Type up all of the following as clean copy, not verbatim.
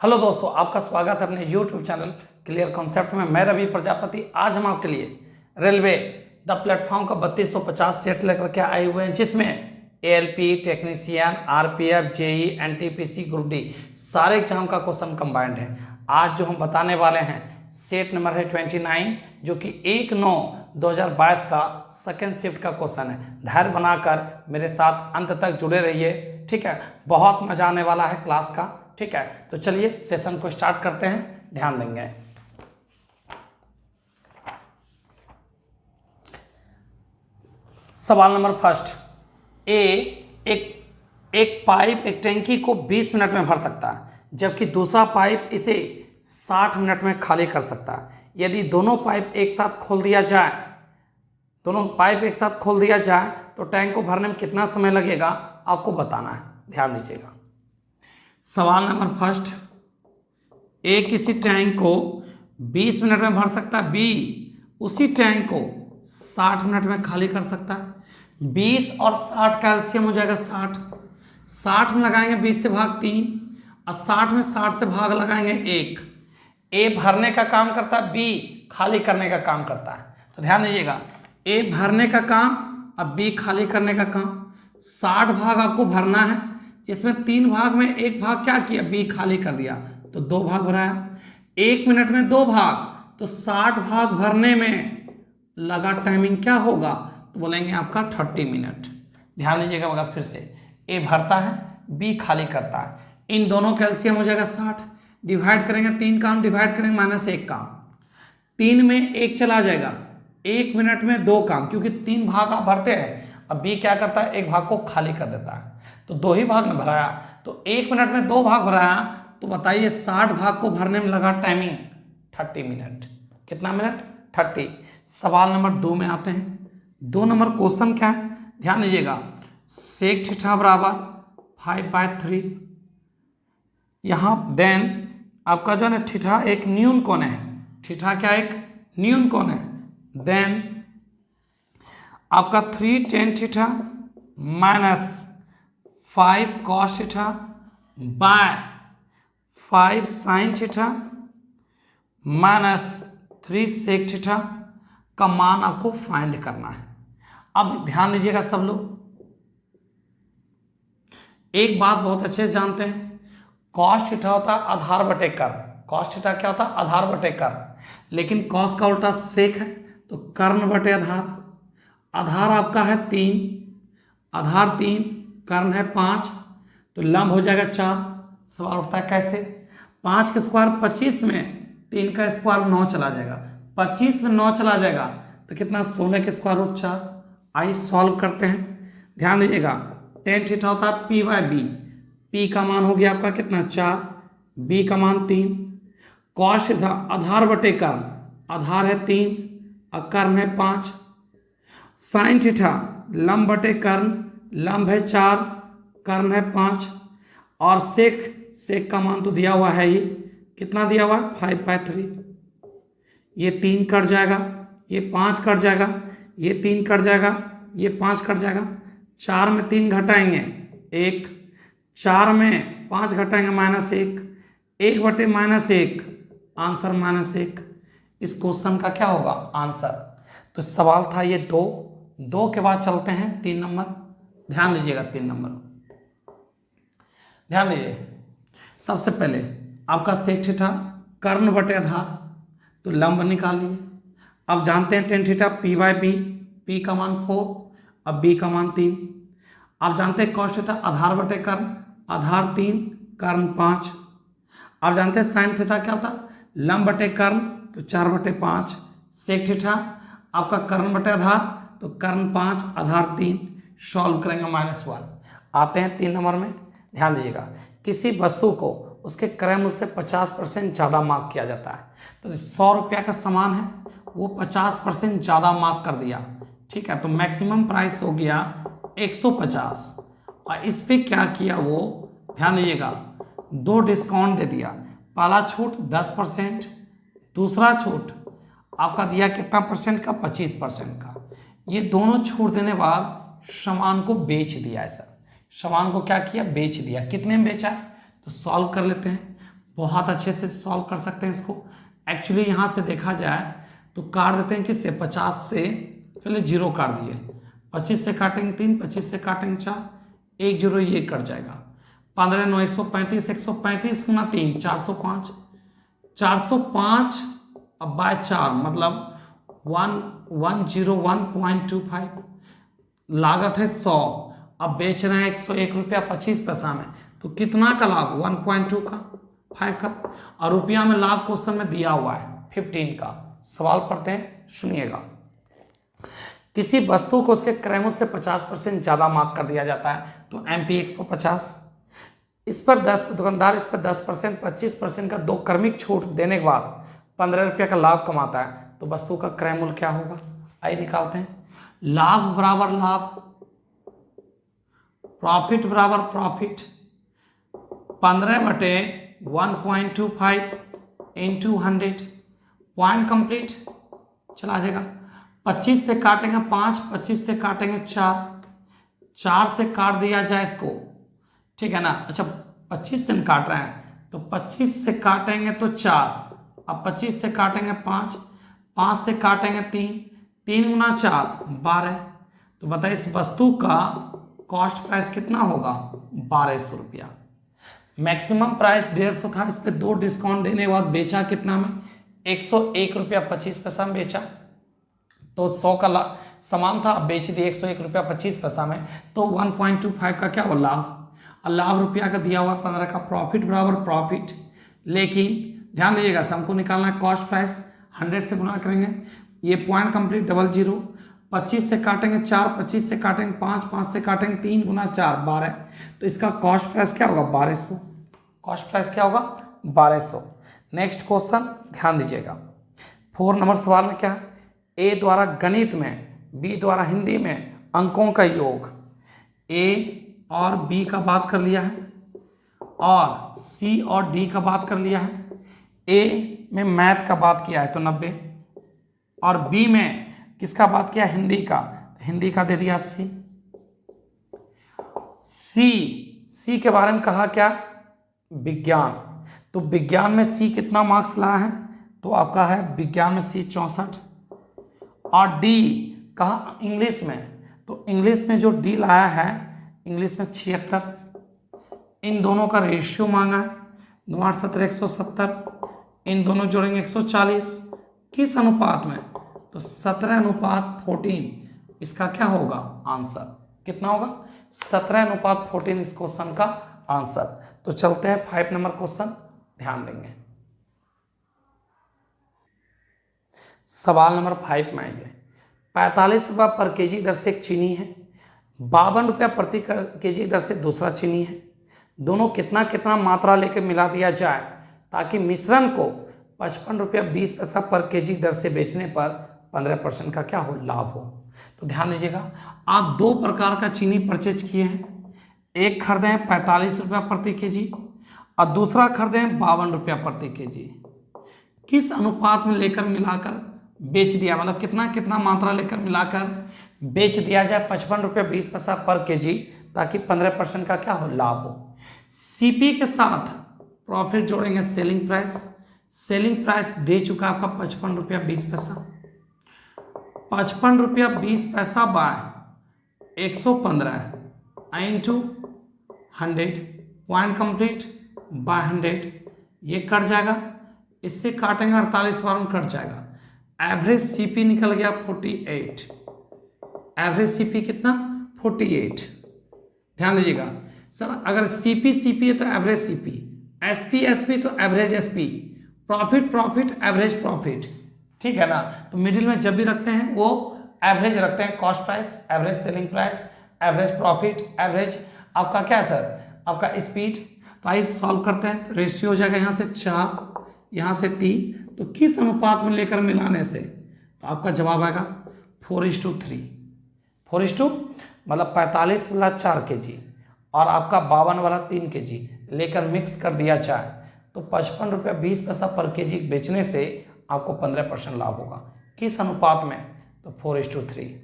Hello दोस्तों, आपका स्वागत है अपने YouTube चैनल क्लियर कॉन्सेप्ट में। मैं रवि प्रजापति। आज हम आपके लिए रेलवे द प्लेटफॉर्म का 3250 सेट लेकर के आए हुए हैं, जिसमें ALP, technician, RPF, JE, NTPC, group D सारे एग्जाम का क्वेश्चन कंबाइंड है। आज जो हम बताने वाले हैं सेट नंबर है 29, जो कि 1/9/2022 का सेकेंड शिफ्ट का क्वेश्चन है। धैर्य बनाकर मेरे साथ अंत तक जुड़े रहिए, ठीक है। बहुत मजा आने वाला है क्लास का, ठीक है। तो चलिए सेशन को स्टार्ट करते हैं, ध्यान देंगे। सवाल नंबर फर्स्ट, एक पाइप एक टैंकी को 20 मिनट में भर सकता है, जबकि दूसरा पाइप इसे 60 मिनट में खाली कर सकता है। यदि दोनों पाइप एक साथ खोल दिया जाए तो टैंक को भरने में कितना समय लगेगा, आपको बताना है। ध्यान दीजिएगा। सवाल नंबर फर्स्ट, ए किसी टैंक को 20 मिनट में भर सकता है, बी उसी टैंक को 60 मिनट में खाली कर सकता है। 20 और 60 कैल्शियम हो जाएगा 60 में लगाएंगे 20 से भाग 3 और 60 में 60 से भाग लगाएंगे 1। ए भरने का काम करता है, बी खाली करने का काम करता है। तो ध्यान दीजिएगा, ए भरने का काम और बी खाली करने का काम। 60 भाग आपको भरना है, जिसमें 3 भाग में 1 भाग क्या किया, बी खाली कर दिया, तो 2 भाग भराया। 1 मिनट में 2 भाग, तो 60 भाग भरने में लगा टाइमिंग क्या होगा, तो बोलेंगे आपका 30 मिनट। ध्यान दीजिएगा मगर फिर से, ए भरता है, बी खाली करता है। इन दोनों कैल्शियम हो जाएगा 60, डिवाइड करेंगे 3 काम, डिवाइड करेंगे -1 काम। 3 में 1 चला जाएगा, 1 मिनट में 2 काम, क्योंकि 3 भाग आप भरते हैं। अब बी क्या करता है, 1 भाग को खाली कर देता है, तो 2 ही भाग में भराया, तो 1 मिनट में 2 भाग भराया। तो बताइए 60 भाग को भरने में लगा टाइमिंग 30 मिनट। कितना मिनट, 30। सवाल नंबर 2 में आते हैं। 2 नंबर क्वेश्चन क्या है, ध्यान दीजिएगा। सेक थीटा बराबर 5/3। यहाँ देन आपका जो है ना थीटा एक न्यून कोण है, थीटा क्या एक न्यून कोण है। देन आपका 3 tan theta minus 5 cos theta by 5 sin theta minus 3 sec theta का मान आपको फाइंड करना है। अब ध्यान दीजिएगा सब लोग, एक बात बहुत अच्छे से जानते हैं, cos थीटा होता है आधार बटे कर्ण। cos थीटा क्या होता है, आधार बटे कर्ण। लेकिन cos का उल्टा sec है, तो कर्ण बटे आधार। आधार आपका है 3, आधार 3, कर्ण है 5, तो लंब हो जाएगा 4। सवाल उठता है कैसे, 5 का स्क्वायर 25 में, 3 का स्क्वायर 9 चला जाएगा, 25 में 9 चला जाएगा तो कितना, 16 के स्क्वायर रूट 4। आइए सॉल्व करते हैं। ध्यान दीजिएगा, tan थीटा होता है P/B। P का मान हो गया आपका कितना 4, B का मान 3। cos थीटा आधार बटे कर्ण, आधार है 3 और कर्ण है 5। साइन थीटा लंब बटे कर्ण, लंब है 4, कर्ण है 5। और सेक का मान तो दिया हुआ है ही, कितना दिया हुआ है 5/3। ये 3 कट जाएगा, ये 5 कट जाएगा, ये 3 कट जाएगा, ये 5 कट जाएगा। 4 में 3 घटाएंगे 1, 4 में 5 घटाएंगे -1, 1 बटे -1, आंसर -1। इस क्वेश्चन का क्या होगा आंसर। तो सवाल था ये 2 के बाद चलते हैं 3 नंबर। ध्यान दीजिएगा 3 नंबर, ध्यान दीजिए। सबसे पहले आपका सेक थीटा कर्ण बटे आधार, तो लंब निकालिए। अब जानते हैं tan थीटा P/B, P का मान 4 और B का मान 3। आप जानते हैं cos थीटा आधार बटे कर्ण, आधार 3, कर्ण 5। आप जानते हैं साइन थीटा क्या होता है, लंब बटे कर्ण, तो 4/5। सेक थीटा आपका कर्ण बटे आधार, तो कर्ण 5, आधार 3। सॉल्व करेंगे -1। आते हैं 3 नंबर में। ध्यान दीजिएगा, किसी वस्तु को उसके क्रय मूल्य से 50% ज़्यादा मार्क किया जाता है। तो 100 रुपया का सामान है, वो 50% ज़्यादा मार्क कर दिया, ठीक है, तो मैक्सिमम प्राइस हो गया 150। और इस पे क्या किया वो, ध्यान दीजिएगा, 2 डिस्काउंट दे दिया। पहला छूट 10%, दूसरा छूट आपका दिया कितना परसेंट का, 25% का। ये दोनों छूट देने बाद सामान को बेच दिया है सर। सामान को क्या किया, बेच दिया। कितने में बेचा, तो सॉल्व कर लेते हैं। बहुत अच्छे से सॉल्व कर सकते हैं इसको। एक्चुअली यहाँ से देखा जाए तो काट देते हैं किससे, 50 से, पहले 0 काट दिए, 25 से काटेंगे 3, 25 से काटेंगे 4, 1 0 ये कट जाएगा। 15 9 135, 135 गुना 3 405, 405 अब बाय 4 मतलब 101.25। लागत है 100, अब बेच रहे हैं 101 रुपया 25 पैसा में, तो कितना का लाभ, 1.2 का, 5 का, और रुपया में लाभ क्वेश्चन में दिया हुआ है 15 का। सवाल पढ़ते हैं, सुनिएगा। किसी वस्तु को उसके क्रय मूल्य से 50% ज़्यादा मार्क कर दिया जाता है, तो MP 150। इस पर 10 दुकानदार इस पर 10% 25% का 2 क्रमिक छूट देने के बाद 15 रुपये का लाभ कमाता है, तो वस्तु का क्रय मूल्य क्या होगा। आइए निकालते हैं। लाभ बराबर लाभ, प्रॉफिट बराबर प्रॉफिट, 15/1.25 इंटू 100, पॉइंट कंप्लीट। चला जाएगा। 25 से काटेंगे 5, 25 से काटेंगे 4, 4 से काट दिया जाए इसको, ठीक है ना। अच्छा 25 से काट रहे हैं तो 25 से काटेंगे तो 4, अब 25 से काटेंगे 5, 5 से काटेंगे 3, 3 गुना 4 12। तो बताइए इस वस्तु का कॉस्ट प्राइस कितना होगा, 1200 रुपया। मैक्सिमम प्राइस 150 था, इस पे 2 डिस्काउंट देने के बाद बेचा कितना में, 101 रुपया 25 पैसा में बेचा, तो 100 का सामान था, अब बेच दिए 101 रुपया 25 पैसा में, तो 1.25 का क्या हुआ, लाभ। और लाभ रुपया का दिया हुआ 15 का, प्रॉफिट बराबर प्रॉफिट। लेकिन ध्यान दीजिएगा, हमको निकालना है कॉस्ट प्राइस, 100 से गुना करेंगे, ये पॉइंट कंप्लीट 00, 25 से काटेंगे 4, 25 से काटेंगे 5, 5 से काटेंगे 3 गुना 4 12, तो इसका कॉस्ट प्राइस क्या होगा, 1200। कॉस्ट प्राइस क्या होगा, 1200। नेक्स्ट क्वेश्चन ध्यान दीजिएगा। 4 नंबर सवाल में क्या है, ए द्वारा गणित में, बी द्वारा हिंदी में अंकों का योग। ए और बी का बात कर लिया है, और सी और डी का बात कर लिया है। ए में मैथ का बात किया है तो 90, और बी में किसका बात किया, हिंदी का, हिंदी का दे दिया 80। सी के बारे में कहा क्या, विज्ञान, तो विज्ञान में सी कितना मार्क्स लाया है, तो आपका है विज्ञान में सी 64। और डी कहा इंग्लिश में, तो इंग्लिश में जो डी लाया है इंग्लिश में 76। इन दोनों का रेशियो मांगा है, 9 8 17 170, इन दोनों जोड़ेंगे 140, किस अनुपात में, तो 17:14 इसका क्या होगा आंसर, कितना होगा, 17:14 इस क्वेश्चन का आंसर। तो चलते हैं 5 नंबर क्वेश्चन, ध्यान देंगे। सवाल नंबर 5 में आइए। 45 रुपये पर केजी दर से एक चीनी है, 52 रुपया प्रति केजी दर से दूसरा चीनी है। दोनों कितना कितना मात्रा लेकर मिला दिया जाए ताकि मिश्रण को 55 रुपया 20 पैसा पर केजी दर से बेचने पर 15% का क्या हो, लाभ हो। तो ध्यान दीजिएगा, आप 2 प्रकार का चीनी परचेज किए हैं, एक खरीदे हैं 45 रुपया प्रति केजी और दूसरा खरीदे हैं 52 रुपया प्रति केजी। किस अनुपात में लेकर मिलाकर बेच दिया, मतलब कितना कितना मात्रा लेकर मिलाकर बेच दिया जाए 55 रुपया 20 पैसा पर केजी ताकि 15% का क्या हो, लाभ हो। सीपी के साथ प्रॉफिट जोड़ेंगे सेलिंग प्राइस, सेलिंग प्राइस दे चुका आपका 55 रुपया 20 पैसा, 55 रुपया 20 पैसा by 115 into 100, point complete by 100, ये कट जाएगा, इससे काटेंगे 48 बार में कट जाएगा। एवरेज सीपी निकल गया 48, एवरेज सीपी कितना 48। ध्यान दीजिएगा सर, अगर सीपी है तो एवरेज सीपी, एसपी तो average SP, profit average profit, ठीक है ना। तो मिडिल में जब भी रखते हैं वो एवरेज रखते हैं, cost price, average selling price, average profit, average आपका क्या सर, आपका स्पीड। तो आइए सॉल्व करते हैं। तो रेशियो हो जाएगा यहाँ से 4, यहाँ से 3, तो किस अनुपात में लेकर मिलाने से, तो आपका जवाब आएगा 4:3। 4 मतलब 45 वाला 4 केजी और आपका 52 वाला 3 केजी लेकर मिक्स कर दिया जाए तो 55 रुपया 20 पैसा पर केजी बेचने से आपको 15% लाभ होगा। किस अनुपात में, तो 4:3।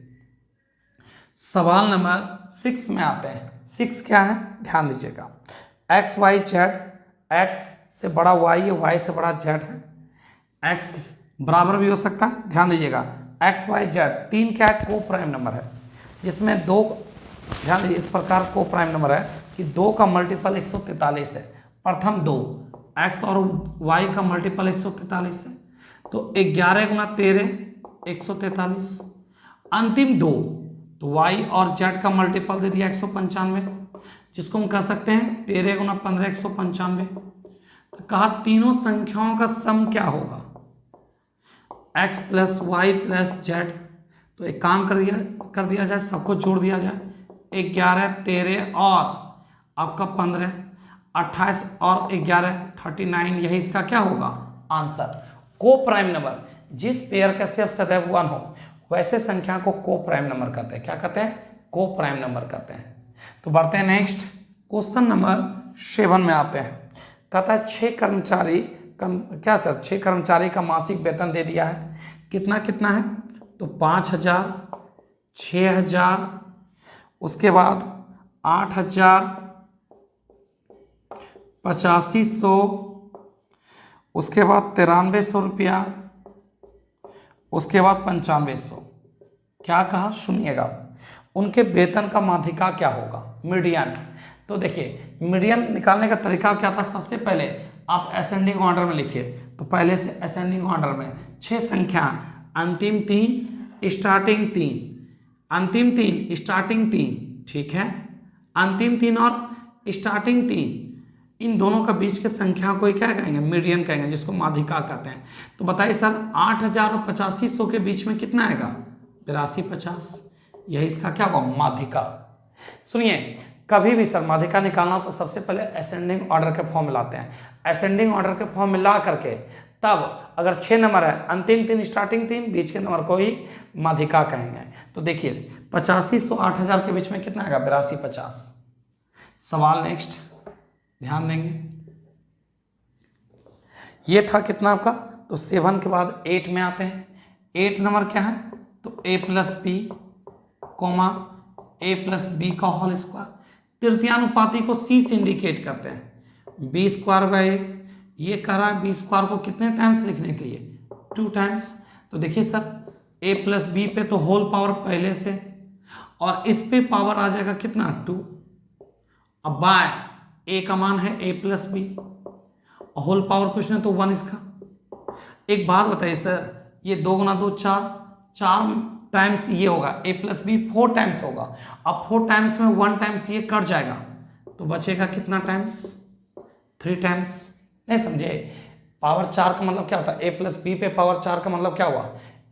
सवाल नंबर 6 में आते हैं। 6 क्या है, ध्यान दीजिएगा। XYZ x से बड़ा y है, y से बड़ा z है, x बराबर भी हो सकता है। ध्यान दीजिएगा x y z तीन क्या है, को प्राइम नंबर है, जिसमें दो, ध्यान दीजिए इस प्रकार को प्राइम नंबर है कि 2 का मल्टीपल 143 है। प्रथम 2 x और y का मल्टीपल 143 है, तो 11 गुना 13 143। अंतिम 2 तो y और z का मल्टीपल दे दिया 195, जिसको हम कह सकते हैं 13 गुना 15 195। तो कहा तीनों संख्याओं का सम क्या होगा, x plus Y plus Z. तो एक काम कर दिया जाए, सबको जोड़ दिया जाए, 11 13 और आपका 15 28 और 11 39, यही इसका क्या होगा आंसर। को प्राइम नंबर, जिस पेयर का शेप सदैव 1 हो वैसे संख्या को को प्राइम नंबर कहते हैं। क्या कहते हैं, को प्राइम नंबर कहते हैं। तो बढ़ते हैं नेक्स्ट क्वेश्चन नंबर 7 में आते हैं। कहता है 6 कर्मचारी क्या सर 6 कर्मचारी का मासिक वेतन दे दिया है, कितना कितना है, तो 5000 6000 उसके बाद 8000 8500 उसके बाद 9300 रुपया उसके बाद 9500। क्या कहा सुनिएगा, उनके वेतन का माध्यिका क्या होगा, मीडियन। तो देखिए मीडियन निकालने का तरीका क्या था, सबसे पहले आप असेंडिंग ऑर्डर में लिखिए। तो पहले से असेंडिंग ऑर्डर में 6 संख्या, अंतिम 3 स्टार्टिंग 3, अंतिम 3 स्टार्टिंग 3, ठीक है, अंतिम 3 और स्टार्टिंग 3, इन दोनों का बीच के संख्या को क्या कहेंगे, मीडियन कहेंगे, जिसको माध्यिका कहते हैं। तो बताइए सर 8000 और 8500 के बीच में कितना आएगा, 8250, यही इसका क्या होगा माध्यिका। सुनिए कभी भी सर माध्यिका निकालना हो तो सबसे पहले असेंडिंग ऑर्डर के फॉर्म में लाते हैं। असेंडिंग ऑर्डर के फॉर्म में ला करके तब अगर 6 नंबर है, अंतिम 3 स्टार्टिंग 3, बीच के नंबर को ही माध्यिका कहेंगे। तो देखिए 8500 8000 के बीच में कितना आएगा, 8250। सवाल नेक्स्ट ध्यान देंगे, ये था कितना आपका। तो 7 के बाद 8 में आते हैं। 8 नंबर क्या है, तो a plus B comma a plus B का होल स्क्वायर। तृतीयानुपाती को c से इंडिकेट करते हैं। बी स्क्वायर बाई, ये कह रहा है बी स्क्वायर को कितने टाइम्स लिखने के लिए, 2 टाइम्स। तो देखिए सर a प्लस बी पे तो होल पावर पहले से, और इस पे पावर आ जाएगा कितना 2। अब बाय a का मान है a plus B, whole power कुछ नहीं तो 1 इसका। एक बात बताइए सर, ये 2 गुना 2 4 टाइम्स ये होगा, a प्लस बी 4 टाइम्स होगा। अब 4 टाइम्स में 1 टाइम्स ये कट जाएगा, तो बचेगा कितना टाइम्स, 3 टाइम्स। नहीं समझे, पावर 4 का मतलब क्या होता है, a प्लस बी पे पावर 4 का मतलब क्या हुआ,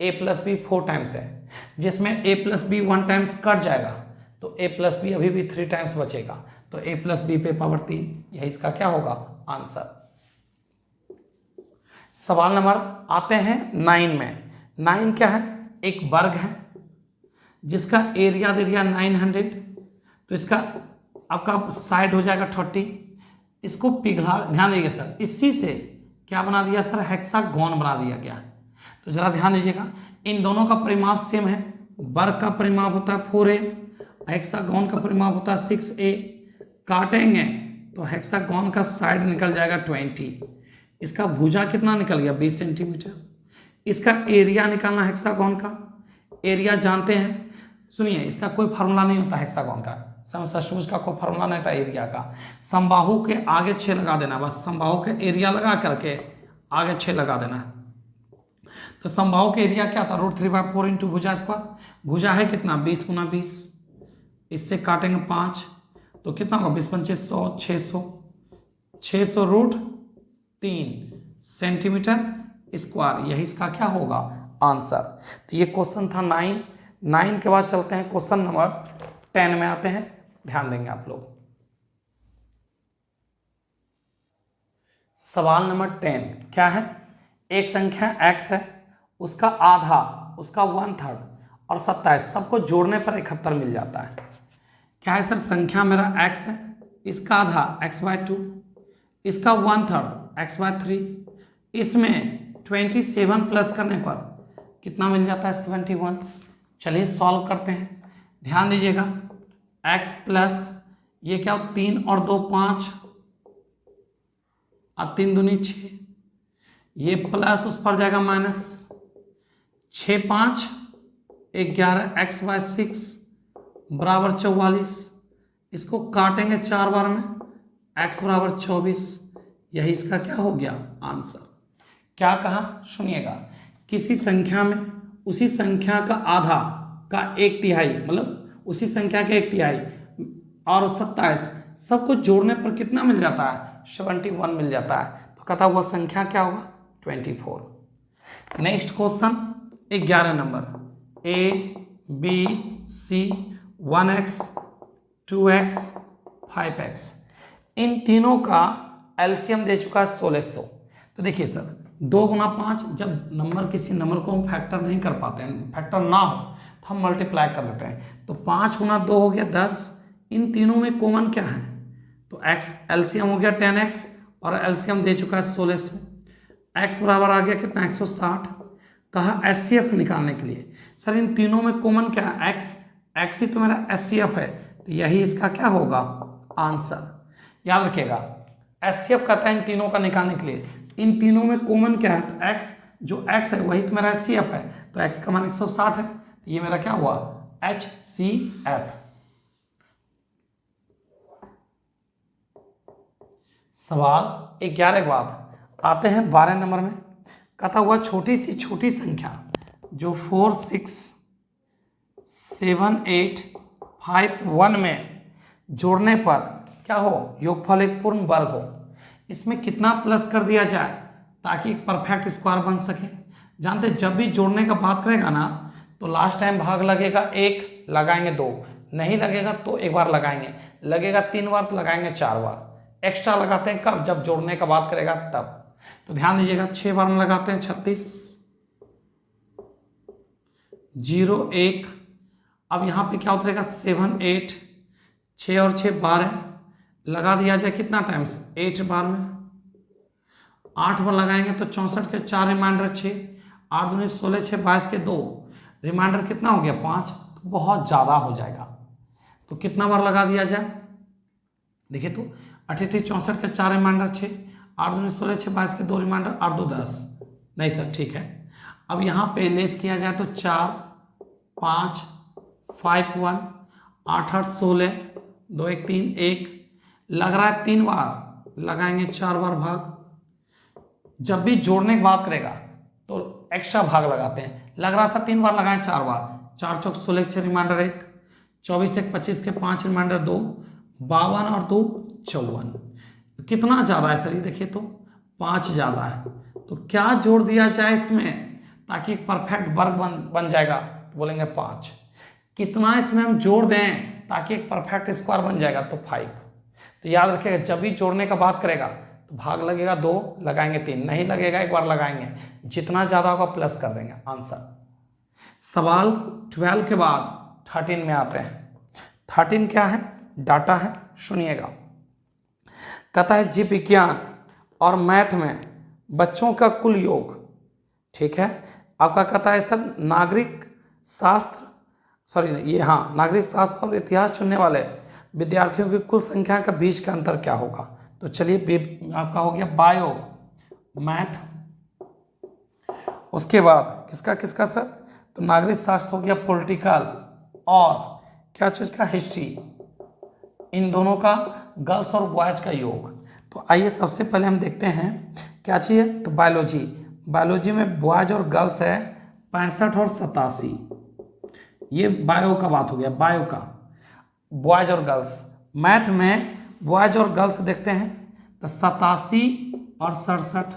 a प्लस बी 4 टाइम्स है, जिसमें a plus B 1 times cut जाएगा, तो a प्लस बी अभी भी 3 टाइम्स बचेगा। तो a प्लस बी पे पावर 3, यही इसका क्या होगा आंसर। सवाल नंबर आते हैं 9 में। 9 क्या है, एक वर्ग है जिसका एरिया दे दिया 900, तो इसका आपका साइड हो जाएगा 30। इसको पिघला, ध्यान दीजिएगा सर, इसी से क्या बना दिया सर, हेक्सागोन बना दिया गया। तो जरा ध्यान दीजिएगा, इन दोनों का परिमाप सेम है। वर्ग का परिमाप होता है 4a, हेक्सागोन का परिमाप होता है 6a। काटेंगे तो हेक्सागोन का साइड निकल जाएगा 20, इसका भुजा कितना निकल गया 20 सेंटीमीटर। इसका एरिया निकालना हेक्सागोन का, एरिया जानते हैं, सुनिए इसका कोई फार्मूला नहीं होता हेक्सागोन का, समचतुर्भुज का कोई फार्मूला नहीं होता एरिया का। समबाहु के आगे 6 लगा देना, बस समबाहु के एरिया लगा करके आगे 6 लगा देना। तो समबाहु के एरिया क्या था, √3/4 इंटू भुजा स्क्वायर। भुजा है कितना 20 गुना 20, इससे काटेंगे 5, तो कितना होगा 20 पंचे 100, 600 √3 सेंटीमीटर स्क्वायर, यही इसका क्या होगा आंसर। तो ये क्वेश्चन था 9 के बाद चलते हैं क्वेश्चन नंबर 10 में आते हैं। ध्यान देंगे आप लोग, सवाल नंबर 10 क्या है, एक संख्या x है, उसका आधा, उसका 1/3 और 27, सबको जोड़ने पर 71 मिल जाता है। क्या है सर, संख्या मेरा x है, इसका आधा x/2, इसका 1/3 x/3, इसमें 27 प्लस करने पर कितना मिल जाता है 71। चलिए सॉल्व करते हैं। ध्यान दीजिएगा x प्लस ये क्या 3 और 2 5, और 3 दूनी 6, ये प्लस उस पर जाएगा माइनस, 6 5 11, एक्स बाय 6 बराबर 44। इसको काटेंगे 4 बार में, x बराबर 24। यही इसका क्या हो गया आंसर। क्या कहा सुनिएगा, किसी संख्या में उसी संख्या का आधा का 1/3 मतलब उसी संख्या के 1/3 और 27 सबको जोड़ने पर कितना मिल जाता है 71 मिल जाता है। तो कहता हुआ संख्या क्या होगा 24। Next question 11 number, a b c 1x 2x 5x इन तीनों का एलसीएम दे चुका है 1600। तो देखिए सर 2 गुना 5, जब नंबर किसी नंबर को हम फैक्टर नहीं कर पाते हैं, फैक्टर ना हो तो हम मल्टीप्लाई कर देते हैं। तो 5 गुना 2 हो गया 10। इन तीनों में कॉमन क्या है, तो x एलसीएम हो गया 10x और एलसीएम दे चुका है 1600। x बराबर आ गया कितना 160। कहा एचसीएफ निकालने के लिए। सर इन तीनों में कॉमन क्या है x ही तो मेरा एचसीएफ है, तो यही इसका क्या होगा आंसर। याद रखिएगा एचसीएफ कहता है इन तीनों का निकालने के लिए, इन तीनों में कॉमन क्या है तो x, जो x है वही तो मेरा एचसीएफ है, तो x का मान 160 है, तो ये मेरा क्या हुआ एचसीएफ। सवाल 11 के बाद आते हैं 12 नंबर में। कहता हुआ छोटी सी छोटी संख्या जो 4 6 7 8 5 1 में जोड़ने पर क्या हो योगफल एक पूर्ण वर्ग हो, इसमें कितना प्लस कर दिया जाए ताकि एक परफेक्ट स्क्वायर बन सके। जानते जब भी जोड़ने का बात करेगा ना तो लास्ट टाइम भाग लगेगा 1, लगाएंगे 2, नहीं लगेगा तो एक बार लगाएंगे, लगेगा 3 बार तो लगाएंगे 4 बार। एक्स्ट्रा लगाते हैं कब, जब जोड़ने का बात करेगा तब। तो ध्यान दीजिएगा 6 बार में लगाते हैं 36 0 1। अब यहाँ पे क्या उतरेगा 7 8, 6 और 6 12, लगा दिया जाए कितना टाइम्स 8 बार में, 8 बार लगाएंगे तो 64 के 4 रिमाइंडर 6, 8 दूनी 16 6 22 के 2 रिमाइंडर कितना हो गया 5, तो बहुत ज़्यादा हो जाएगा। तो कितना बार लगा दिया जाए, देखिए तो 88 64 के 4 रिमाइंडर 6, 8 दूनी 16 6 22 के 2 रिमाइंडर 8 2 10। नहीं सर ठीक है। अब यहाँ पे लेस किया जाए तो 4 5 5 1 8 8 16 2 1 3 1, लग रहा है 3 बार, लगाएंगे 4 बार भाग। जब भी जोड़ने की बात करेगा तो एक्स्ट्रा भाग लगाते हैं, लग रहा था 3 बार, लगाएं 4 बार, 4 चौक 16 6 रिमाइंडर 1, 24 1 25 के 5 रिमाइंडर 2, 52 और 2 54। कितना ज़्यादा है सर ये देखिए तो 5 ज़्यादा है। तो क्या जोड़ दिया जाए इसमें ताकि एक परफेक्ट वर्ग बन जाएगा, तो बोलेंगे 5। कितना इसमें हम जोड़ दें ताकि एक परफेक्ट स्क्वायर बन जाएगा, तो 5। तो याद रखिएगा जब भी जोड़ने का बात करेगा तो भाग लगेगा 2, लगाएंगे 3, नहीं लगेगा एक बार लगाएंगे, जितना ज़्यादा होगा प्लस कर देंगे आंसर। सवाल 12 के बाद 13 में आते हैं। 13 क्या है, डाटा है, सुनिएगा। कहता है जीव विज्ञान और मैथ में बच्चों का कुल योग, ठीक है। आपका कहता है सर नागरिक शास्त्र और इतिहास चुनने वाले विद्यार्थियों की कुल संख्या का बीच का अंतर क्या होगा। तो चलिए आपका हो गया बायो मैथ, उसके बाद किसका सर, तो नागरिक शास्त्र हो गया पॉलिटिकल, और क्या चीज़ का हिस्ट्री, इन दोनों का गर्ल्स और बॉयज का योग। तो आइए सबसे पहले हम देखते हैं क्या चाहिए, तो बायोलॉजी में बॉयज और गर्ल्स है 65 और 87, ये बायो का बात हो गया, बायो का बॉयज और गर्ल्स। मैथ में बॉयज और गर्ल्स देखते हैं तो 87 और 67।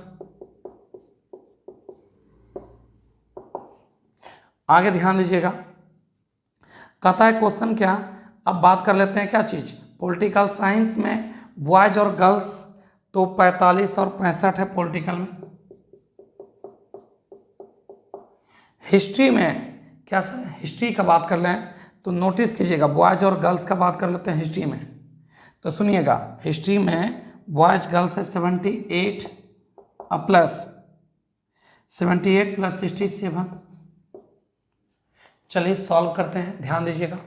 आगे ध्यान दीजिएगा, कहता है क्वेश्चन क्या, अब बात कर लेते हैं क्या चीज, पॉलिटिकल साइंस में बॉयज और गर्ल्स तो 45 और 65 है पॉलिटिकल में। हिस्ट्री में क्या सर, हिस्ट्री का बात कर लें तो नोटिस कीजिएगा बॉयज और गर्ल्स का बात कर लेते हैं हिस्ट्री में। तो सुनिएगा हिस्ट्री में बॉयज गर्ल्स है 78 प्लस 67। चलिए सॉल्व करते हैं, ध्यान दीजिएगा।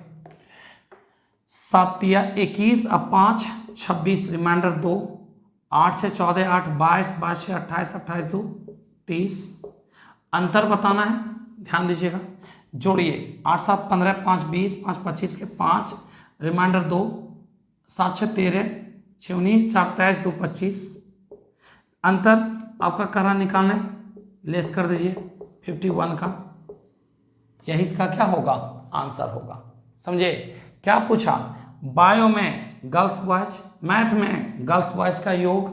7 या 21 अब 5 26 रिमाइंडर 2 8 से 14 8, 22, 22 से 28, 28 2 30। अंतर बताना है, ध्यान दीजिएगा। जोड़िए 8 7 15, 5 20, 5 25 के 5, रिमाइंडर 2, 7 6 13, 6 19, 4 23, 2 25। अंतर आपका करा निकालने, लेस कर दीजिए 51 का, यही इसका क्या होगा, आंसर होगा। समझे क्या पूछा, बायो में गर्ल्स बॉयज, मैथ में गर्ल्स बॉयज का योग,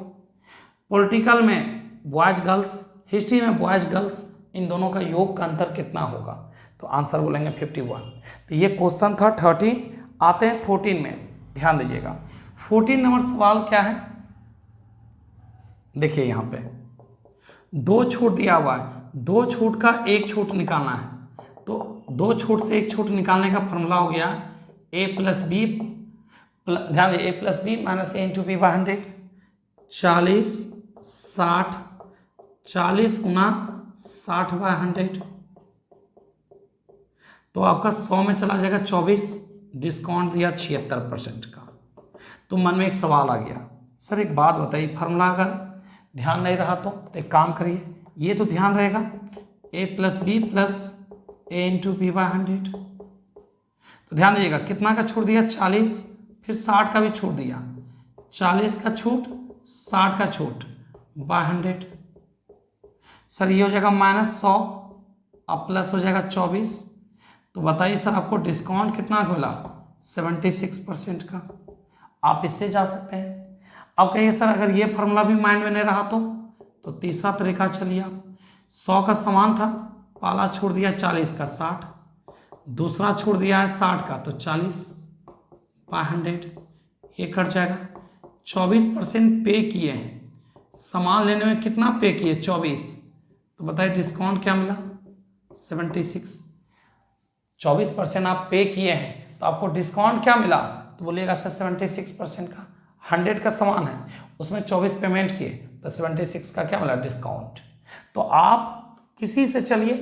पॉलिटिकल में बॉयज गर्ल्स, हिस्ट्री में बॉयज गर्ल्स, इन दोनों का योग का अंतर कितना होगा, तो आंसर बोलेंगे 51। तो ये क्वेश्चन था 13। आते हैं 14 में, ध्यान दीजिएगा। 14 नंबर सवाल क्या है, देखिए यहाँ पे 2 छूट दिया हुआ है, 2 छूट का 1 छूट निकालना है। तो 2 छूट से 1 छूट निकालने का फॉर्मूला हो गया a प्लस बी, ध्यान दीजिए a plus B minus A into B by 100। 40 60, 40 गुना 60 बाई 100, तो आपका 100 में चला जाएगा 24, डिस्काउंट दिया 76% का। तो मन में एक सवाल आ गया, सर एक बात बताइए, फार्मूला अगर ध्यान नहीं रहा तो एक काम करिए, ये तो ध्यान रहेगा a plus B plus A into B by 100। तो ध्यान दीजिएगा कितना का छूट दिया, 40, फिर 60 का भी छूट दिया, 40 का छूट 60 का छूट बाई 100। सर ये हो जाएगा -100, अब प्लस हो जाएगा 24। तो बताइए सर आपको डिस्काउंट कितना मिला, 76% का। आप इससे जा सकते हैं। अब कहिए सर अगर ये फार्मूला भी माइंड में नहीं रहा तो तीसरा तरीका चलिए आप, 100 का समान था, पहला छोड़ दिया 40 का 60, दूसरा छोड़ दिया है 60 का, तो 40 बाई 100, ये कट जाएगा। 24% पे किए हैं, सामान लेने में कितना पे किए, 24, तो बताइए डिस्काउंट क्या मिला, 76। 24% आप पे किए हैं तो आपको डिस्काउंट क्या मिला, तो बोलिएगा सर 76% का, 100 का सामान है उसमें 24 पेमेंट किए तो 76 का क्या मिला, डिस्काउंट। तो आप किसी से चलिए,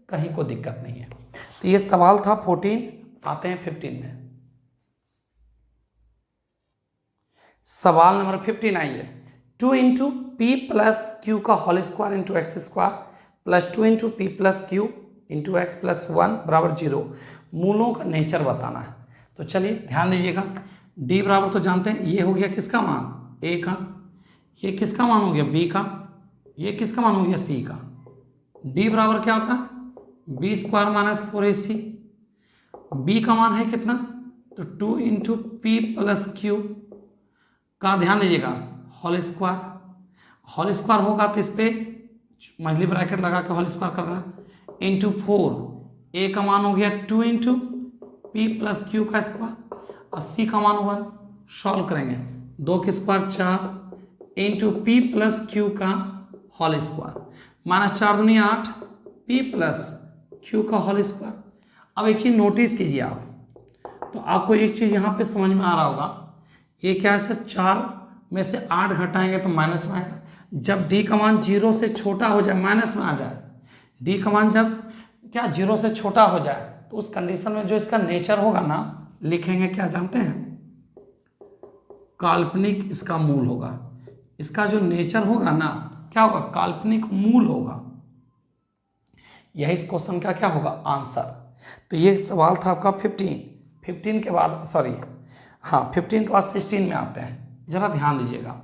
कहीं को दिक्कत नहीं है। तो ये सवाल था 14। आते हैं 15 में। सवाल नंबर 15 आइए, 2 इंटू पी प्लस क्यू का whole square into X square plus 2 into P plus Q into X plus 1 बराबर 0, मूलों का नेचर बताना है। तो चलिए ध्यान दीजिएगा, डी बराबर तो जानते हैं, ये हो गया किसका मान, ए का, ये किसका मान हो गया, बी का, ये किसका मान हो गया, सी का। डी बराबर क्या होता है, B square minus 4ac, B का मान है कितना, तो 2 इंटू पी प्लस क्यू का, ध्यान दीजिएगा होल स्क्वायर, होल स्क्वायर होगा तो इस पर मंथली ब्रैकेट लगा के होल स्क्वायर कर देना, इंटू 4, ए का मान हो गया 2 इंटू पी प्लस क्यू का स्क्वायर, और सी का मान 1, सॉल्व करेंगे 2 के square 4 into P plus Q का होल स्क्वायर, -4 दूनी 8, पी प्लस क्यू का होल स्क्वायर। अब एक चीज़ नोटिस कीजिए आप, तो आपको एक चीज़ यहाँ पे समझ में आ रहा होगा, ये क्या है सर, 4 में से 8 घटाएंगे तो माइनस में आएगा। जब डी का मान 0 से छोटा हो जाए, माइनस में आ जाए, डी का मान जब क्या 0 से छोटा हो जाए, तो उस कंडीशन में जो इसका नेचर होगा ना, लिखेंगे क्या जानते हैं, काल्पनिक इसका मूल होगा। इसका जो नेचर होगा ना, क्या होगा, काल्पनिक मूल होगा। यही इस क्वेश्चन का क्या होगा, आंसर। तो ये सवाल था आपका 15 के बाद, सॉरी हाँ 15 के बाद 16 में आते हैं, जरा ध्यान दीजिएगा।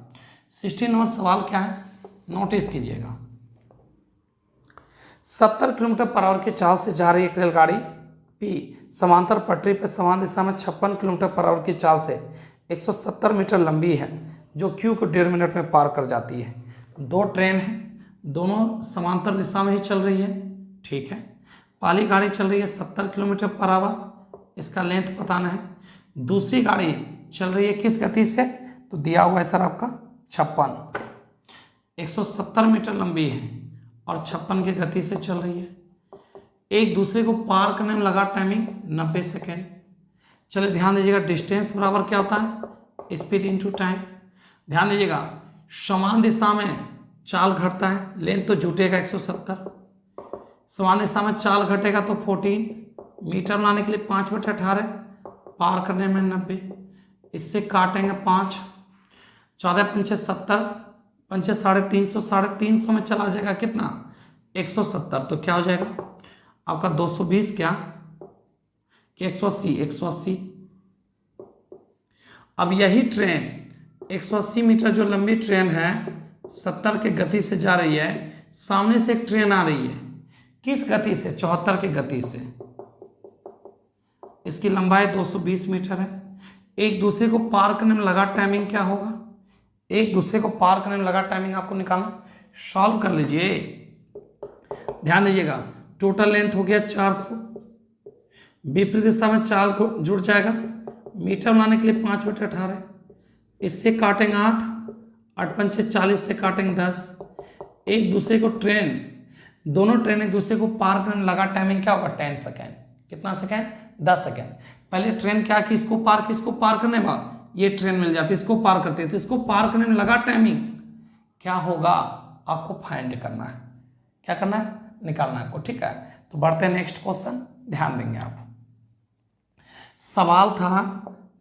16 नंबर सवाल क्या है, नोटिस कीजिएगा। 70 किलोमीटर पर आवर की चाल से जा रही एक रेलगाड़ी पी समांतर पटरी पर समान दिशा में 56 किलोमीटर पर आवर की चाल से 170 मीटर लंबी है, जो क्यू को 1.5 मिनट में पार कर जाती है। 2 ट्रेन हैं, दोनों समांतर दिशा में ही चल रही है, ठीक है। पहली गाड़ी चल रही है 70 किलोमीटर पर आवर, इसका लेंथ बताना है। दूसरी गाड़ी चल रही है किस गति से, तो दिया हुआ है सर आपका 56, 170 मीटर लंबी है और 56 की गति से चल रही है। एक दूसरे को पार करने में लगा टाइमिंग 90 सेकेंड। चलिए ध्यान दीजिएगा, डिस्टेंस बराबर क्या होता है, स्पीड इंटू टाइम। ध्यान दीजिएगा, समान दिशा में चाल घटता है, लेंथ तो जुटेगा 170, समान दिशा में चाल घटेगा तो 14, मीटर बनाने के लिए 5/18, पार करने में 90, इससे काटेंगे 5, 14 × 5 = 70, पंचे 350, 350 में चला जाएगा कितना 170, तो क्या हो जाएगा आपका 220 क्या कि 180, 180। अब यही ट्रेन 180 मीटर जो लंबी ट्रेन है 70 के गति से जा रही है, सामने से एक ट्रेन आ रही है, किस गति से 74 की गति से, इसकी लंबाई 220 मीटर है। एक दूसरे को पार करने में लगा टाइमिंग क्या होगा, एक दूसरे को पार करने में लगा टाइमिंग आपको निकालना, सॉल्व कर लीजिए, ध्यान दीजिएगा। टोटल लेंथ हो गया 400, विपरीत दिशा में 4 को जुड़ जाएगा, मीटर बनाने के लिए 5/18, इससे काटेंगे 8, 8 पंचे 40 से काटेंगे 10। एक दूसरे को दोनों ट्रेन एक दूसरे को पार करने में लगा टाइमिंग क्या होगा 10 सेकेंड, कितना सेकेंड 10 सेकेंड। पहले ट्रेन क्या की इसको पार करने बाद ये ट्रेन मिल जाती, इसको पार करते तो इसको पार करने में लगा टाइमिंग क्या होगा आपको फाइंड करना है, क्या करना है निकालना है आपको, ठीक है। तो बढ़ते हैं नेक्स्ट क्वेश्चन, ध्यान देंगे आप। सवाल था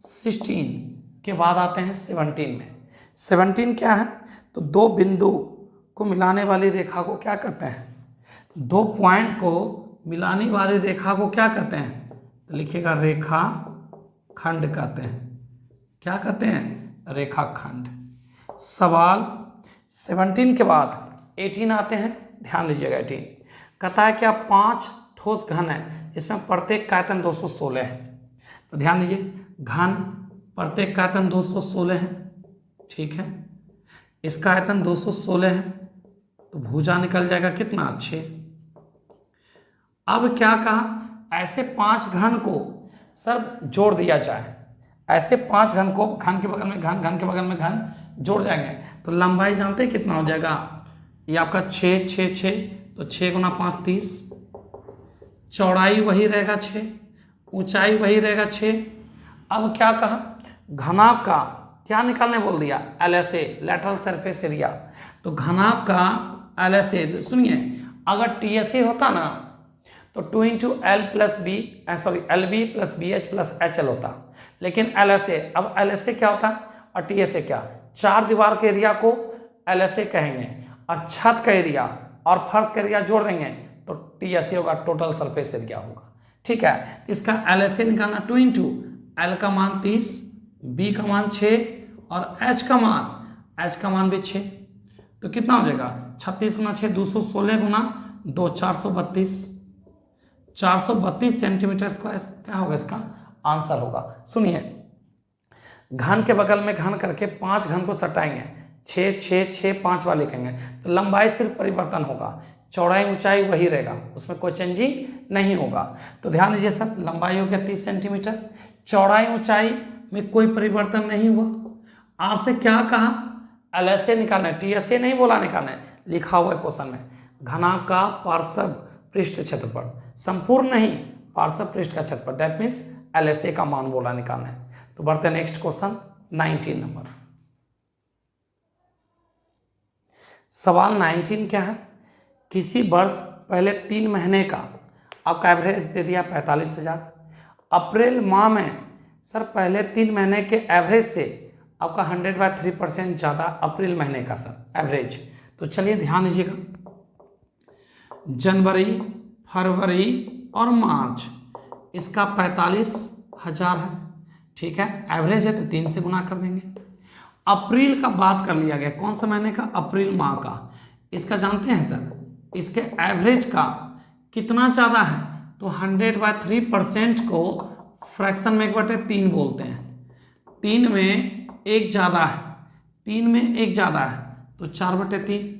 16 के बाद आते हैं 17 में। 17 क्या है, तो दो बिंदु को मिलाने वाली रेखा को क्या कहते हैं, दो पॉइंट को मिलाने वाली रेखा को क्या कहते हैं, तो लिखिएगा रेखा खंड कहते हैं, क्या कहते हैं रेखा खंड। सवाल 17 के बाद 18 आते हैं, ध्यान दीजिएगा। 18 कहता है क्या 5 ठोस घन है जिसमें प्रत्येक का आयतन 216 है, तो ध्यान दीजिए घन प्रत्येक का आयतन 216 है, ठीक है, इसका आयतन 216 है, तो भुजा निकल जाएगा कितना 6। अब क्या कहा ऐसे 5 घन को सर जोड़ दिया जाए, ऐसे 5 घन को घन के बगल में घन, घन के बगल में घन जोड़ जाएंगे, तो लंबाई जानते हैं कितना हो जाएगा, ये आपका 6 6 6, तो 6 गुना 5 30, चौड़ाई वही रहेगा 6, ऊंचाई वही रहेगा 6। अब क्या कहा घनाभ का क्या निकालने बोल दिया LSA लैटरल सरफेस एरिया, तो घनाभ का LSA सुनिए, अगर TSA होता ना तो 2 into L plus B LB plus BH plus HL होता, लेकिन LSA, अब LSA क्या होता है और TSA क्या, चार दीवार के एरिया को LSA कहेंगे और छत का एरिया और फर्श का एरिया जोड़ देंगे तो TSA होगा, टोटल सरफेस एरिया होगा, ठीक है। तो इसका LSA निकालना 2 इंटू एल का मान 30, B का मान 6 और H का मान भी 6, तो कितना हो जाएगा 36 गुना 6 216 गुना 2 432 सेंटीमीटर स्क्वायर, क्या होगा इसका आंसर होगा। सुनिए घन के बगल में घन करके 5 घन को सटाएंगे, 6 6 6 5 वाले लिखेंगे, तो लंबाई सिर्फ परिवर्तन होगा, चौड़ाई ऊंचाई वही रहेगा, उसमें कोई चेंजिंग नहीं होगा। तो ध्यान दीजिए सर, लंबाई हो गया 30 सेंटीमीटर, चौड़ाई ऊंचाई में कोई परिवर्तन नहीं हुआ। आपसे क्या कहा LSA निकालना है, TSA नहीं बोला निकालना है, लिखा हुआ है क्वेश्चन में घनाभ का पार्श्व पृष्ठ क्षेत्रफल, संपूर्ण नहीं पार्श्व पृष्ठ का क्षेत्रफल, दैट मीन्स LSA का मान बोला निकालना है। तो बढ़ते हैं नेक्स्ट क्वेश्चन 19 नंबर। सवाल 19 क्या है, किसी वर्ष पहले 3 महीने का आपका एवरेज दे दिया 45,000, अप्रैल माह में सर पहले 3 महीने के एवरेज से आपका 100/3% ज़्यादा अप्रैल महीने का सर एवरेज। तो चलिए ध्यान दीजिएगा, जनवरी फरवरी और मार्च इसका 45,000 है, ठीक है, एवरेज है तो 3 से गुना कर देंगे। अप्रैल का बात कर लिया गया, कौन सा महीने का, अप्रैल माह का, इसका जानते हैं सर इसके एवरेज का कितना ज़्यादा है, तो 100/3% को फ्रैक्शन में 1/3 बोलते हैं, 3 में 1 ज़्यादा है, 3 में 1 ज़्यादा है तो 4/3।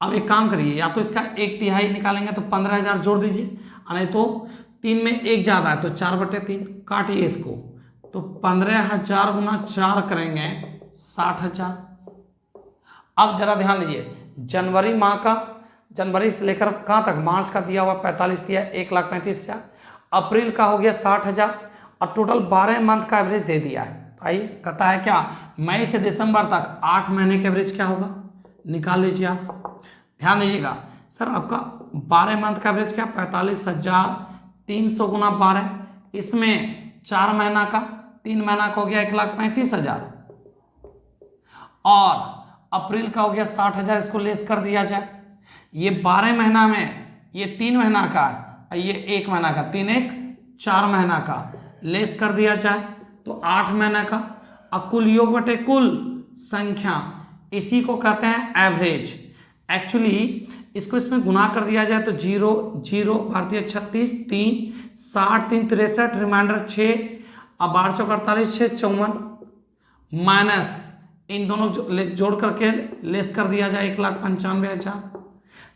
अब एक काम करिए, या तो इसका 1/3 निकालेंगे तो 15,000 जोड़ दीजिए, नहीं तो 3 में 1 ज़्यादा है तो 4/3, काटिए इसको, तो 15,000 गुना 4 करेंगे 60,000। अब जरा ध्यान दीजिए, जनवरी माह का, जनवरी से लेकर कहाँ तक, मार्च का दिया हुआ 45 दिया 1,35,000, अप्रैल का हो गया 60,000 और टोटल 12 मंथ का एवरेज दे दिया है। तो आइए कहता है क्या मई से दिसंबर तक 8 महीने का एवरेज क्या होगा, निकाल लीजिए आप। ध्यान दीजिएगा सर, आपका 12 मंथ का एवरेज क्या 45,300 गुना 12, इसमें 4 महीना का 3 महीना का हो गया 1,35,000 और अप्रैल का हो गया 60,000, इसको लेस कर दिया जाए। ये 12 महीना में, ये 3 महीना का है, ये 1 महीना का, 3 1 4 महीना का लेस कर दिया जाए तो 8 महीना का। और कुल योग बटे कुल संख्या, इसी को कहते हैं एवरेज। एक्चुअली इसको इसमें गुना कर दिया जाए तो 0 0 भारतीय 36 3 60 3 63 रिमाइंडर 6 और 12 चौक 48 6 54 माइनस इन दोनों जोड़ करके लेस कर दिया जाए 1,95,000।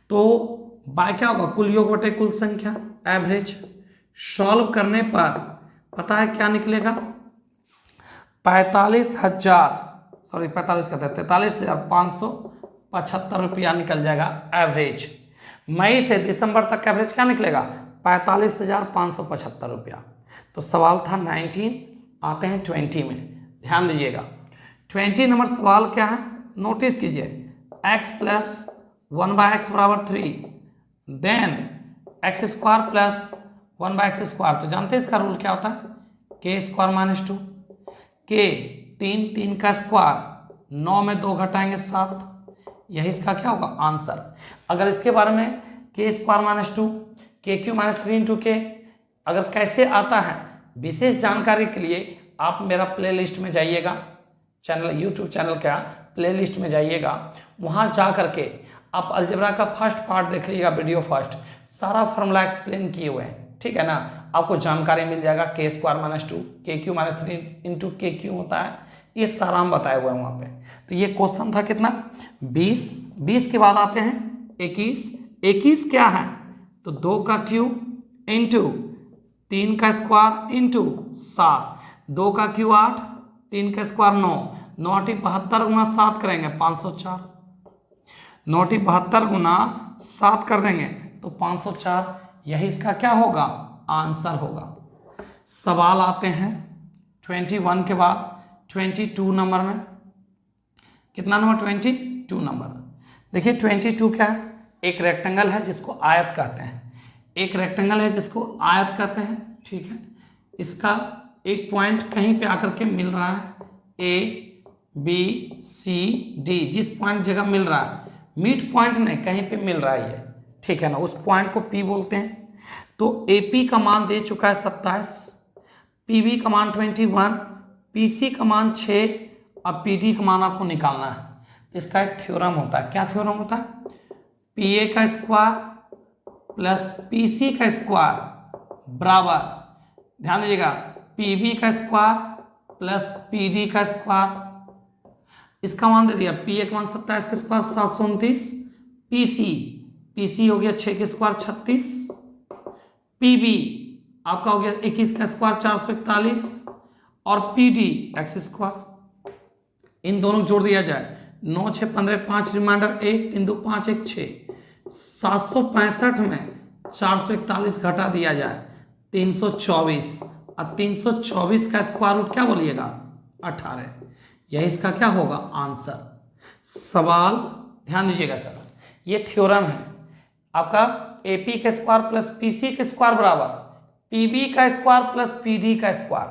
तो बाय क्या होगा, कुल योग बटे कुल संख्या एवरेज। सॉल्व करने पर पता है क्या निकलेगा, 43,575 रुपया निकल जाएगा एवरेज। मई से दिसंबर तक का एवरेज क्या निकलेगा, 45,575 रुपया। तो सवाल था 19, आते हैं 20 में, ध्यान दीजिएगा। 20 नंबर सवाल क्या है, नोटिस कीजिए। x प्लस 1/x बराबर 3, then X square plus 1/x square. तो जानते हैं इसका रूल क्या होता है, के स्क्वायर माइनस 2, के 3 का स्क्वायर, 9 में 2 घटाएंगे 7, यही इसका क्या होगा आंसर। अगर इसके बारे में के स्क्वायर माइनस 2 के क्यू माइनस 3 इंटू के अगर कैसे आता है, विशेष जानकारी के लिए आप मेरा प्लेलिस्ट में जाइएगा, चैनल यूट्यूब चैनल का प्लेलिस्ट में जाइएगा, वहाँ जा करके आप अलजेब्रा का फर्स्ट पार्ट देख लीजिएगा, वीडियो फर्स्ट, सारा फॉर्मूला एक्सप्लेन किए हुए हैं, ठीक है ना। आपको जानकारी मिल जाएगा, के स्क्वायर माइनस 2 के क्यू माइनस 3 इंटू के क्यू होता है, ये सारा हम बताए हुए हैं वहाँ पे। तो ये क्वेश्चन था कितना 20 के बाद आते हैं 21 क्या है, तो 2 का क्यू इंटू 3 का स्क्वायर इंटू 7, 2 का क्यू 8, 3 का स्क्वायर 9, 9 × 72 गुना 7 करेंगे 504, 9 × 72 गुना 7 कर देंगे तो 504, यही इसका क्या होगा आंसर होगा। सवाल आते हैं 21 के बाद 22 नंबर में, कितना नंबर 22 नंबर। देखिए 22 क्या है, एक रेक्टेंगल है जिसको आयत कहते हैं, एक रेक्टेंगल है जिसको आयत कहते हैं, ठीक है। इसका एक पॉइंट कहीं पे आकर के मिल रहा है, A B C D, जिस पॉइंट जगह मिल रहा है, मिड पॉइंट नहीं कहीं पे मिल रहा है ये, ठीक है ना, उस पॉइंट को P बोलते हैं। तो AP का मान दे चुका है 27, PB का मान 21, PC का मान 6 और PD का मान आपको निकालना है। तो इसका एक थ्योरम होता है, क्या थ्योरम होता है, PA का स्क्वायर प्लस PC का स्क्वायर बराबर, ध्यान दीजिएगा, PB का स्क्वायर प्लस PD का स्क्वायर। इसका मान दे दिया, PA का मान 27 का स्क्वायर 729, PC हो गया 6 के स्क्वायर 36, PB आपका हो गया 21 का स्क्वायर 441 और PD एक्स स्क्वायर, इन दोनों को जोड़ दिया जाए, 9 6 15 5 रिमाइंडर 1 3 2 5 1 6, 765 में 441 घटा दिया जाए 324 और 324 का स्क्वायर रूट क्या बोलिएगा 18, यही इसका क्या होगा आंसर। सवाल ध्यान दीजिएगा सर, ये थ्योरम है आपका, AP का स्क्वायर प्लस PC का स्क्वायर बराबर PB का स्क्वायर प्लस PD का स्क्वायर,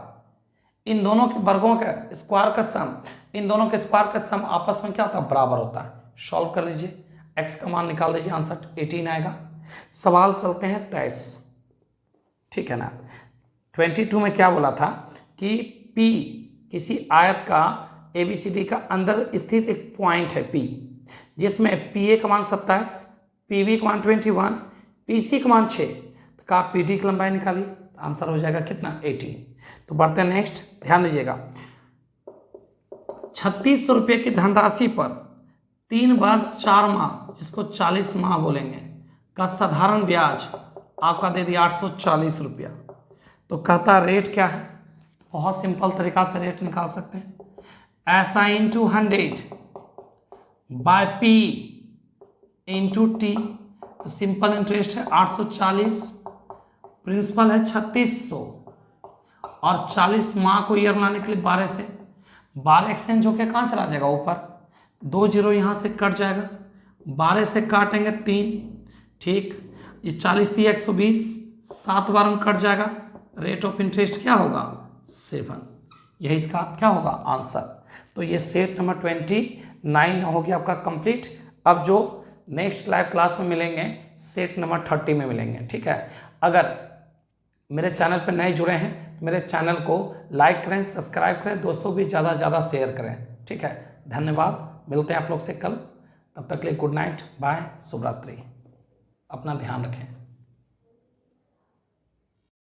इन दोनों के वर्गों का स्क्वायर का सम, इन दोनों के स्क्वायर का सम आपस में क्या होता है बराबर होता है। सॉल्व कर लीजिए, x का मान निकाल लीजिए, आंसर 18 आएगा। सवाल चलते हैं 23, ठीक है ना। 22 में क्या बोला था कि P किसी आयत का ABCD का अंदर स्थित एक पॉइंट है P, जिसमें PA का मान 27, PB का मान 21, PC का मान 6, तो का PD की लंबाई निकालिए, आंसर हो जाएगा कितना 18। तो बढ़ते हैं नेक्स्ट, ध्यान दीजिएगा। 3600 रुपये की धनराशि पर 3 वर्ष 4 माह, जिसको 40 माह बोलेंगे, का साधारण ब्याज आपका दे दिया 840 रुपया। तो कहता रेट क्या है, बहुत सिंपल तरीका से रेट निकाल सकते हैं, ऐसा into 100 by P into T, तो सिंपल इंटरेस्ट है 840, प्रिंसिपल है 3600 और 40 माह को ईयर बनाने के लिए 12 से 12 एक्सचेंज होकर कहाँ चला जाएगा ऊपर, 2 जीरो यहाँ से कट जाएगा, 12 से काटेंगे 3, ठीक, ये 40 3 120, 7 बार में कट जाएगा, रेट ऑफ इंटरेस्ट क्या होगा 7, यही इसका क्या होगा आंसर। तो ये सेट नंबर 20 9 हो गया आपका कंप्लीट। अब जो नेक्स्ट लाइव क्लास में मिलेंगे सेट नंबर 30 में मिलेंगे, ठीक है। अगर मेरे चैनल पर नए जुड़े हैं तो मेरे चैनल को लाइक करें, सब्सक्राइब करें, दोस्तों भी ज़्यादा से ज़्यादा शेयर करें, ठीक है। धन्यवाद, मिलते हैं आप लोग से कल, तब तक के लिए गुड नाइट, बाय, शुभ रात्रि, अपना ध्यान रखें।